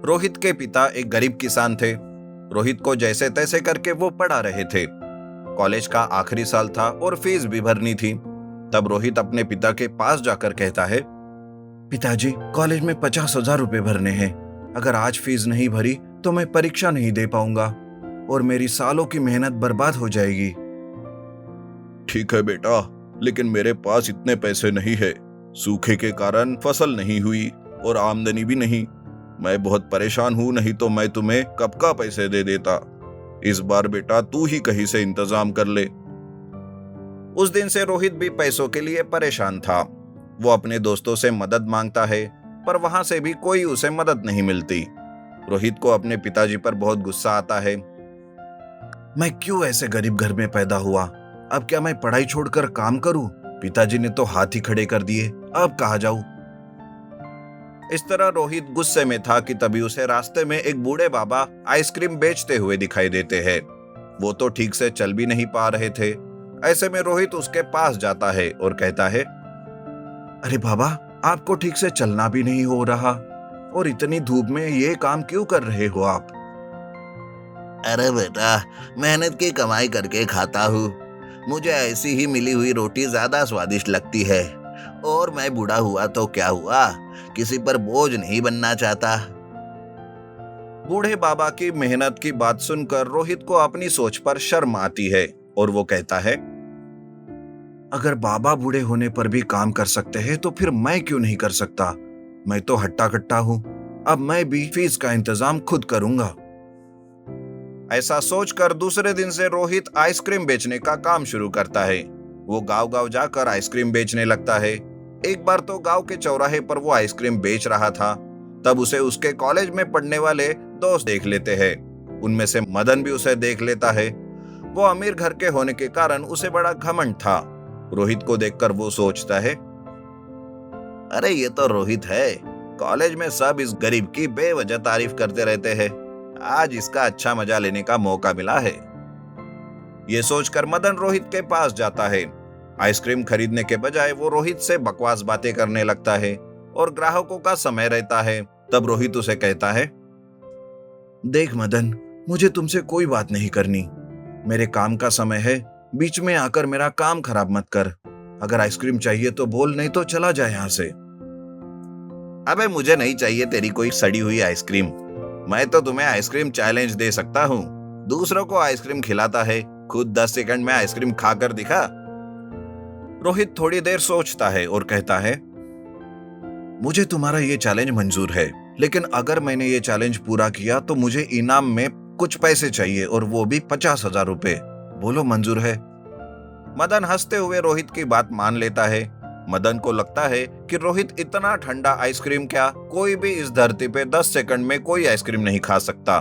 रोहित के पिता एक गरीब किसान थे। रोहित को जैसे तैसे करके वो पढ़ा रहे थे। कॉलेज का आखिरी साल था और फीस भी भरनी थी। तब रोहित अपने पिता के पास जाकर कहता है, पिताजी, कॉलेज में 50,000 रुपए भरने हैं। अगर आज फीस नहीं भरी तो मैं परीक्षा नहीं दे पाऊंगा और मेरी सालों की मेहनत बर्बाद हो जाएगी। ठीक है बेटा, लेकिन मेरे पास इतने पैसे नहीं है। सूखे के कारण फसल नहीं हुई और आमदनी भी नहीं। मैं बहुत परेशान हूं, नहीं तो मैं तुम्हें कब का पैसे दे देता। इस बार बेटा तू ही कहीं से इंतजाम कर ले। उस दिन से रोहित भी पैसों के लिए परेशान था। वो अपने दोस्तों से मदद मांगता है, पर वहां से भी कोई उसे मदद नहीं मिलती। रोहित को अपने पिताजी पर बहुत गुस्सा आता है। मैं क्यों ऐसे गरीब घर में पैदा हुआ? अब क्या मैं पढ़ाई छोड़कर काम करूं? पिताजी ने तो हाथ ही खड़े कर दिए, अब कहाँ जाऊं? इस तरह रोहित गुस्से में था कि तभी उसे रास्ते में एक बूढ़े बाबा आइसक्रीम बेचते हुए दिखाई देते हैं। वो तो ठीक से चल भी नहीं पा रहे थे। ऐसे में रोहित उसके पास जाता है और कहता है, अरे बाबा, आपको ठीक से चलना भी नहीं हो रहा और इतनी धूप में ये काम क्यों कर रहे हो आप? अरे बेटा, मेहनत की कमाई करके खाता हूँ। मुझे ऐसी ही मिली हुई रोटी ज्यादा स्वादिष्ट लगती है और मैं बूढ़ा हुआ तो क्या हुआ, किसी पर बोझ नहीं बनना चाहता। बूढ़े बाबा की मेहनत की बात सुनकर रोहित को अपनी सोच पर शर्म आती है और वो कहता है, अगर बाबा बूढ़े होने पर भी काम कर सकते हैं तो फिर मैं क्यों नहीं कर सकता? मैं तो हट्टा कट्टा हूं। अब मैं भी फीस का इंतजाम खुद करूंगा। ऐसा सोचकर दूसरे दिन से रोहित आइसक्रीम बेचने का काम शुरू करता है। वो गांव-गांव जाकर आइसक्रीम बेचने लगता है। एक बार तो गांव के चौराहे पर वो आइसक्रीम बेच रहा था। तब उसे उसके कॉलेज में पढ़ने वाले दोस्त देख लेते हैं। उनमें से मदन भी उसे देख लेता है। वो अमीर घर के होने के कारण उसे बड़ा घमंड था। रोहित को देखकर वो सोचता है, अरे ये तो रोहित है। कॉलेज में सब इस गरीब की बेवजह तारीफ करते रहते हैं। आज इसका अच्छा मजा लेने का मौका मिला है। ये सोचकर मदन रोहित के पास जाता है। आइसक्रीम खरीदने के बजाय वो रोहित से बकवास बातें करने लगता है और ग्राहकों का समय रहता है। तब रोहित उसे कहता है, देख मदन, मुझे तुमसे कोई बात नहीं करनी। मेरे काम का समय है, बीच में आकर मेरा काम खराब मत कर। अगर आइसक्रीम चाहिए तो बोल, नहीं तो चला जाए यहाँ से। अबे मुझे नहीं चाहिए तेरी कोई सड़ी हुई आइसक्रीम। मैं तो तुम्हें आइसक्रीम चैलेंज दे सकता हूँ। दूसरों को आइसक्रीम खिलाता है, खुद 10 सेकंड में आइसक्रीम खाकर दिखा। रोहित थोड़ी देर सोचता है और कहता है, मुझे तुम्हारा ये चैलेंज मंजूर है, लेकिन अगर मैंने ये चैलेंज पूरा किया तो मुझे इनाम में कुछ पैसे चाहिए और वो भी 50,000 रुपए। बोलो मंजूर है? मदन हंसते हुए रोहित की बात मान लेता है। मदन को लगता है कि रोहित इतना ठंडा आइसक्रीम क्या कोई भी इस धरती पे 10 सेकंड में कोई आइसक्रीम नहीं खा सकता।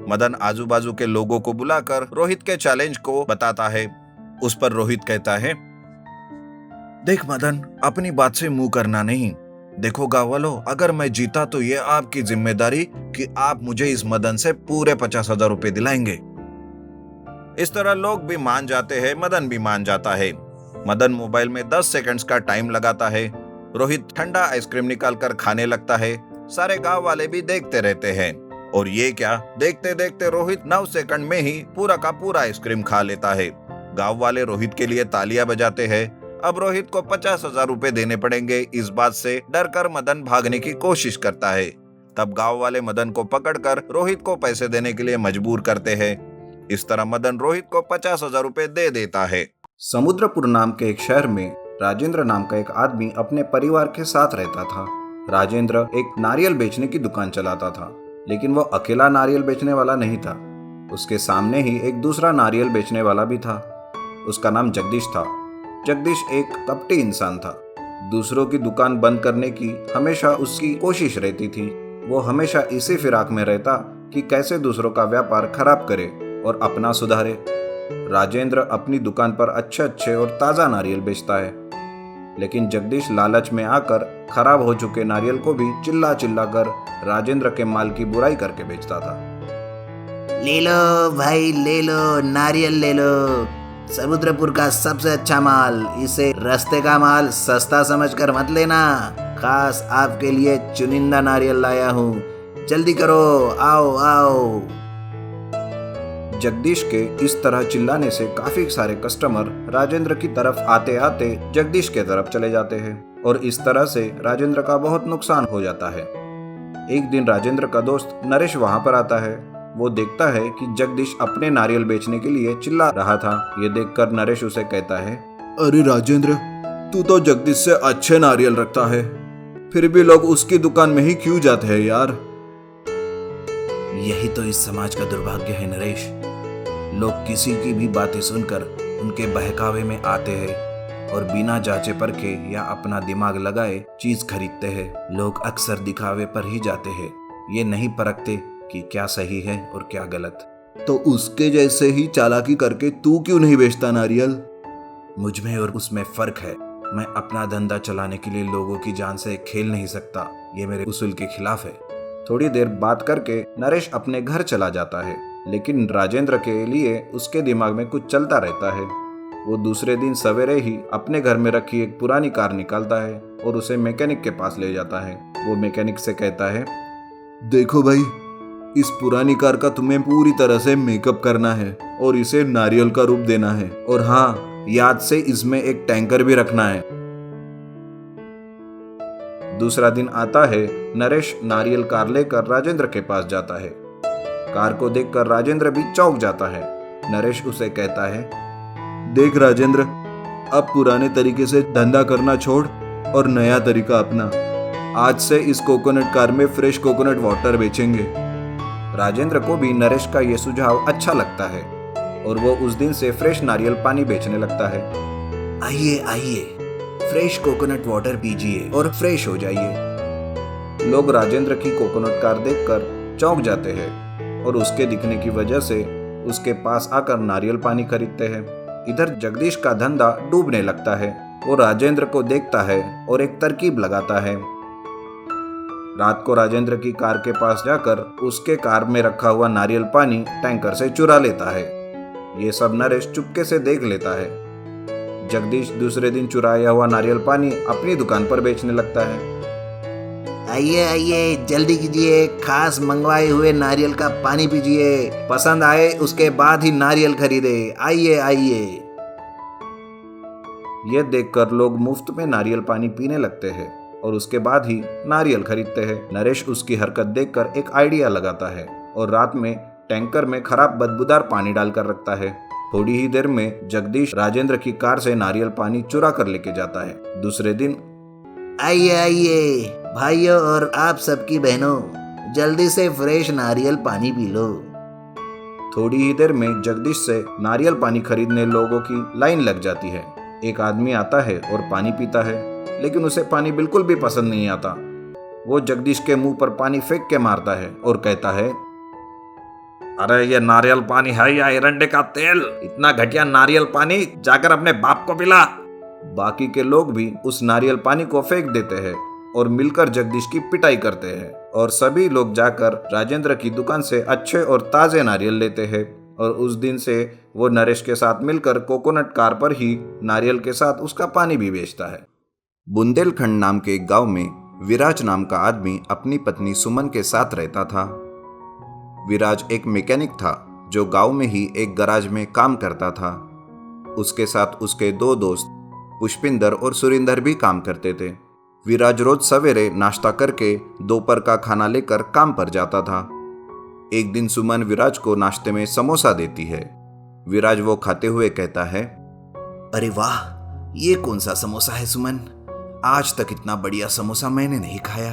मदन आजू बाजू के लोगों को बुलाकर रोहित के चैलेंज को बताता है। उस पर रोहित कहता है, देख मदन, अपनी बात से मुंह करना नहीं। देखो गाँव वालों, अगर मैं जीता तो ये आपकी जिम्मेदारी कि आप मुझे इस मदन से पूरे 50,000 रुपए दिलाएंगे। इस तरह लोग भी मान जाते हैं, मदन भी मान जाता है। मदन मोबाइल में 10 सेकंड्स का टाइम लगाता है। रोहित ठंडा आइसक्रीम निकालकर खाने लगता है। सारे गांव वाले भी देखते रहते हैं और ये क्या, देखते देखते रोहित 9 सेकंड में ही पूरा का पूरा आइसक्रीम खा लेता है। गांव वाले रोहित के लिए तालियां बजाते हैं। अब रोहित को 50,000 रुपए देने पड़ेंगे। इस बात से डरकर मदन भागने की कोशिश करता है। तब गांव वाले मदन को पकड़कर रोहित को पैसे देने के लिए मजबूर करते हैं। इस तरह मदन रोहित को 50,000 रुपए दे देता है। समुद्रपुर नाम के एक शहर में राजेंद्र नाम का एक आदमी अपने परिवार के साथ रहता था। राजेंद्र एक नारियल बेचने की दुकान चलाता था, लेकिन वो अकेला नारियल बेचने वाला नहीं था। उसके सामने ही एक दूसरा नारियल बेचने वाला भी था। उसका नाम जगदीश था। जगदीश एक कपटी इंसान था। दूसरों की दुकान बंद करने की हमेशा उसकी कोशिश रहती थी। वो हमेशा इसी फिराक में रहता कि कैसे दूसरों का व्यापार खराब करे और अपना सुधारे। राजेंद्र अपनी दुकान पर अच्छे अच्छे और ताज़ा नारियल बेचता है, लेकिन जगदीश लालच में आकर खराब हो चुके नारियल को भी चिल्ला चिल्ला कर राजेंद्र के माल की बुराई करके बेचता था। ले लो भाई, ले लो, नारियल ले लो। समुद्रपुर का सबसे अच्छा माल। इसे रास्ते का माल सस्ता समझकर मत लेना। खास आपके लिए चुनिंदा नारियल लाया हूँ। जल्दी करो, आओ आओ। जगदीश के इस तरह चिल्लाने से काफी सारे कस्टमर राजेंद्र की तरफ आते आते जगदीश के तरफ चले जाते हैं और इस तरह से राजेंद्र का बहुत नुकसान हो जाता है। एक दिन राजेंद्र का दोस्त नरेश वहां पर आता है। वो देखता है कि जगदीश अपने नारियल बेचने के लिए चिल्ला रहा था। ये देखकर नरेश उसे कहता है, अरे राजेंद्र, तू तो जगदीश से अच्छे नारियल रखता है, फिर भी लोग उसकी दुकान में ही क्यों जाते हैं यार? यही तो इस समाज का दुर्भाग्य है नरेश। लोग किसी की भी बातें सुनकर उनके बहकावे में आते हैं और बिना जांचे परखे या अपना दिमाग लगाए चीज खरीदते हैं। लोग अक्सर दिखावे पर ही जाते हैं, ये नहीं परखते कि क्या सही है और क्या गलत। तो उसके जैसे ही चालाकी करके तू क्यों नहीं बेचता नारियल? मुझ में और उसमें फर्क है। मैं अपना धंधा चलाने के लिए लोगों की जान से खेल नहीं सकता। ये मेरे उसूल के खिलाफ है। थोड़ी देर बात करके नरेश अपने घर चला जाता है, लेकिन राजेंद्र के लिए उसके दिमाग में कुछ चलता रहता है। वो दूसरे दिन सवेरे ही अपने घर में रखी एक पुरानी कार निकालता है और उसे मैकेनिक के पास ले जाता है। वो मैकेनिक से कहता है, देखो भाई, इस पुरानी कार का तुम्हें पूरी तरह से मेकअप करना है और इसे नारियल का रूप देना है, और हाँ, याद से इसमें एक टैंकर भी रखना है। दूसरा दिन आता है। नरेश नारियल कार लेकर राजेंद्र के पास जाता है। कार को देखकर राजेंद्र भी चौंक जाता है। नरेश उसे कहता है, देख राजेंद्र, अब पुराने तरीके से धंधा करना छोड़ और नया तरीका अपना। आज से इस कोकोनट कार में फ्रेश कोकोनट वाटर बेचेंगे। राजेंद्र को भी नरेश का ये सुझाव अच्छा लगता है और वो उस दिन से फ्रेश नारियल पानी बेचने लगता है। आइए आइए, फ्रेश कोकोनट वाटर पीजिए और फ्रेश हो जाइए। लोग राजेंद्र की कोकोनट कार देखकर चौंक जाते हैं और उसके दिखने की वजह से उसके पास आकर नारियल पानी खरीदते हैं। इधर जगदीश का धंधा डूबने लगता है। वो राजेंद्र को देखता है और एक तरकीब लगाता है। रात को राजेंद्र की कार के पास जाकर उसके कार में रखा हुआ नारियल पानी टैंकर से चुरा लेता है। ये सब नरेश चुपके से देख लेता है। जगदीश दूसरे दिन चुराया हुआ नारियल पानी अपनी दुकान पर बेचने लगता है। आइए आइए, जल्दी कीजिए, खास मंगवाए हुए नारियल का पानी पीजिए। पसंद आए उसके बाद ही नारियल खरीदे। आइए आइए। ये देखकर लोग मुफ्त में नारियल पानी पीने लगते हैं और उसके बाद ही नारियल खरीदते हैं। नरेश उसकी हरकत देखकर एक आइडिया लगाता है और रात में टैंकर में खराब बदबूदार पानी डालकर रखता है। थोड़ी ही देर में जगदीश राजेंद्र की कार से नारियल पानी चुरा कर लेके जाता है। दूसरे दिन, आइए आइए भाइयों और आप सबकी बहनों, जल्दी से फ्रेश नारियल पानी पी लो। थोड़ी ही देर में जगदीश से नारियल पानी खरीदने लोगों की लाइन लग जाती है। एक आदमी आता है और पानी पीता है, लेकिन उसे पानी बिल्कुल भी पसंद नहीं आता। वो जगदीश के मुंह पर पानी फेंक के मारता है और कहता है, अरे ये नारियल पानी है या एरंडे का तेल? इतना घटिया नारियल पानी जाकर अपने बाप को पिला। बाकी के लोग भी उस नारियल पानी को फेंक देते हैं और मिलकर जगदीश की पिटाई करते हैं और सभी लोग जाकर राजेंद्र की दुकान से अच्छे और ताजे नारियल लेते हैं। और उस दिन से वो नरेश के साथ मिलकर कोकोनट कार पर ही नारियल के साथ उसका पानी भी बेचता है। बुंदेलखंड नाम के एक गांव में विराज नाम का आदमी अपनी पत्नी सुमन के साथ रहता था। विराज एक मैकेनिक था जो गांव में ही एक गराज में काम करता था। उसके साथ उसके दो दोस्त पुष्पिंदर और सुरिंदर भी काम करते थे। विराज रोज सवेरे नाश्ता करके दोपहर का खाना लेकर काम पर जाता था। एक दिन सुमन विराज को नाश्ते में समोसा देती है। विराज वो खाते हुए कहता है, अरे वाह, ये कौन सा समोसा है सुमन? आज तक इतना बढ़िया समोसा मैंने नहीं खाया।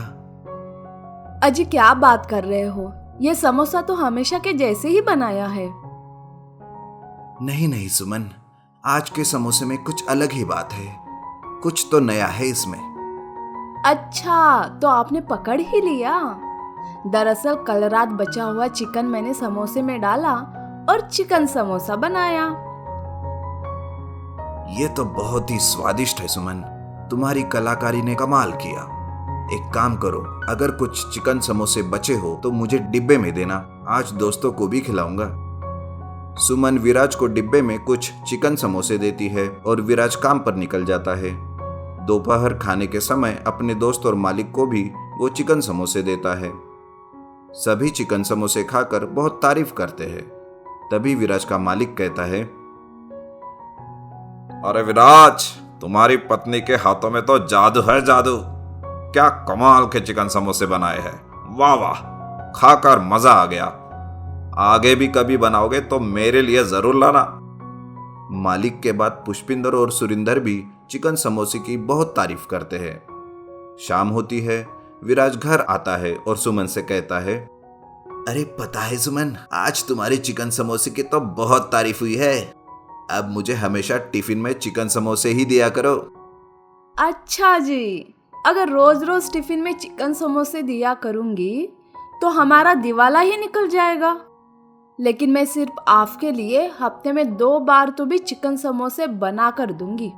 अजी क्या बात कर रहे हो? ये समोसा तो हमेशा के जैसे ही बनाया है। नहीं नहीं सुमन, आज के समोसे में कुछ अलग ही बात है। कुछ तो नया है इसमें। अच्छा, तो आपने पकड़ ही लिया। दरअसल कल रात बचा हुआ चिकन मैंने समोसे में डाला और चिकन समोसा बनाया। ये तो बहुत ही स्वादिष्ट है सुमन। तुम्हारी कलाकारी ने कमाल किया। एक काम करो, अगर कुछ चिकन समोसे बचे हो तो मुझे डिब्बे में देना। आज दोस्तों को भी खिलाऊंगा। सुमन विराज को डिब्बे में कुछ चिकन समोसे देती है और विराज काम पर निकल जाता है। दोपहर खाने के समय अपने दोस्त और मालिक को भी वो चिकन समोसे देता है। सभी चिकन समोसे खाकर बहुत तारीफ करते हैं। तभी विराज का मालिक कहता है, अरे विराज, तुम्हारी पत्नी के हाथों में तो जादू है, जादू। क्या कमाल के चिकन समोसे बनाए हैं, वाह वाह, खाकर मजा आ गया। आगे भी कभी बनाओगे तो मेरे लिए जरूर लाना। मालिक के बाद पुष्पिंदर और सुरिंदर भी चिकन समोसे की बहुत तारीफ करते हैं। शाम होती है, विराज घर आता है और सुमन से कहता है, अरे पता है सुमन, आज तुम्हारे चिकन समोसे की तो बहुत तारीफ हुई है। अब मुझे हमेशा टिफिन में चिकन समोसे ही दिया करो। अच्छा जी, अगर रोज रोज टिफिन में चिकन समोसे दिया करूंगी तो हमारा दिवाला ही निकल जाएगा। लेकिन मैं सिर्फ आपके लिए हफ्ते में 2 बार तो भी चिकन समोसे बना कर दूंगी।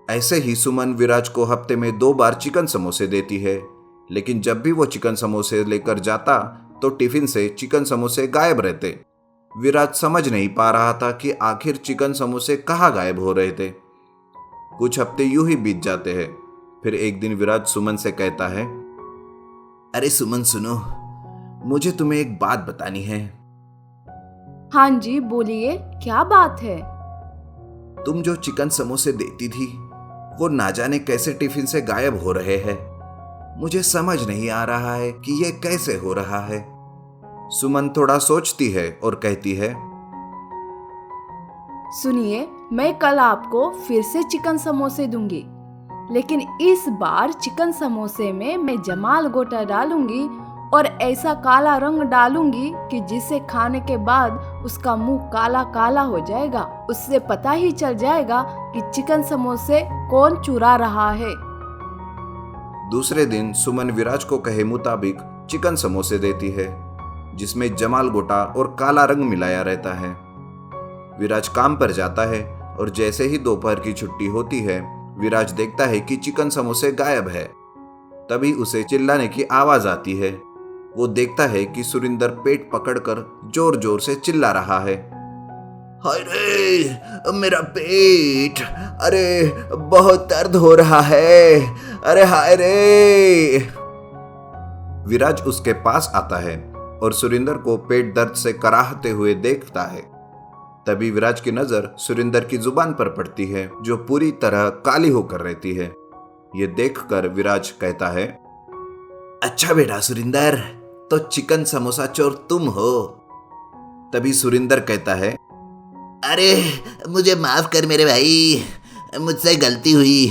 ऐसे ही सुमन विराज को हफ्ते में 2 बार चिकन समोसे देती है। लेकिन जब भी वो चिकन समोसे लेकर जाता तो टिफिन से चिकन समोसे गायब रहते। विराज समझ नहीं पा रहा था कि आखिर चिकन समोसे कहाँ गायब हो रहे थे। कुछ हफ्ते यूं ही बीत जाते हैं। फिर एक दिन विराज सुमन से कहता है, अरे सुमन सुनो, मुझे तुम्हें एक बात बतानी है। हाँ जी बोलिए, क्या बात है? तुम जो चिकन समोसे देती थी वो ना जाने कैसे टिफिन से गायब हो रहे हैं। मुझे समझ नहीं आ रहा है कि ये कैसे हो रहा है। सुमन थोड़ा सोचती है और कहती है, सुनिए, मैं कल आपको फिर से चिकन समोसे दूंगी, लेकिन इस बार चिकन समोसे में मैं जमाल गोटा डालूंगी और ऐसा काला रंग डालूंगी कि जिसे खाने के बाद उसका मुंह काला काला हो जाएगा। उससे पता ही चल जाएगा कि चिकन समोसे कौन चुरा रहा है। दूसरे दिन सुमन विराज को कहे मुताबिक चिकन समोसे देती है, जिसमें जमाल गोटा और काला रंग मिलाया रहता है। विराज काम पर जाता है और जैसे ही दोपहर की छुट्टी होती है, विराज देखता है कि चिकन समोसे गायब है। तभी उसे चिल्लाने की आवाज आती है। वो देखता है कि सुरिंदर पेट पकड़कर जोर जोर से चिल्ला रहा है, हाय रे मेरा पेट, अरे बहुत दर्द हो रहा है, अरे हाय रे। विराज उसके पास आता है और सुरिंदर को पेट दर्द से कराहते हुए देखता है। तभी विराज की नजर सुरिंदर की जुबान पर पड़ती है, जो पूरी तरह काली होकर रहती है। ये देखकर विराज कहता है, अच्छा बेटा सुरिंदर, तो चिकन समोसा चोर तुम हो। तभी सुरिंदर कहता है, अरे मुझे माफ कर मेरे भाई, मुझसे गलती हुई।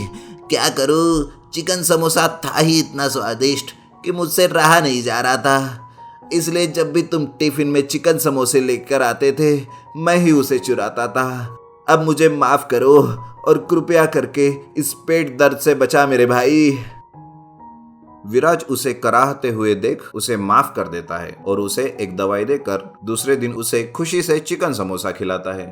क्या करूं, चिकन समोसा था ही इतना स्वादिष्ट कि मुझसे रहा नहीं जा रहा था। इसलिए जब भी तुम टिफिन में चिकन समोसे लेकर आते थे, मैं ही उसे चुराता था। अब मुझे माफ करो और कृपया करके इस पेट दर्द से बचा मेरे भाई। विराज उसे कराहते हुए देख उसे माफ कर देता है और उसे एक दवाई देकर दूसरे दिन उसे खुशी से चिकन समोसा खिलाता है।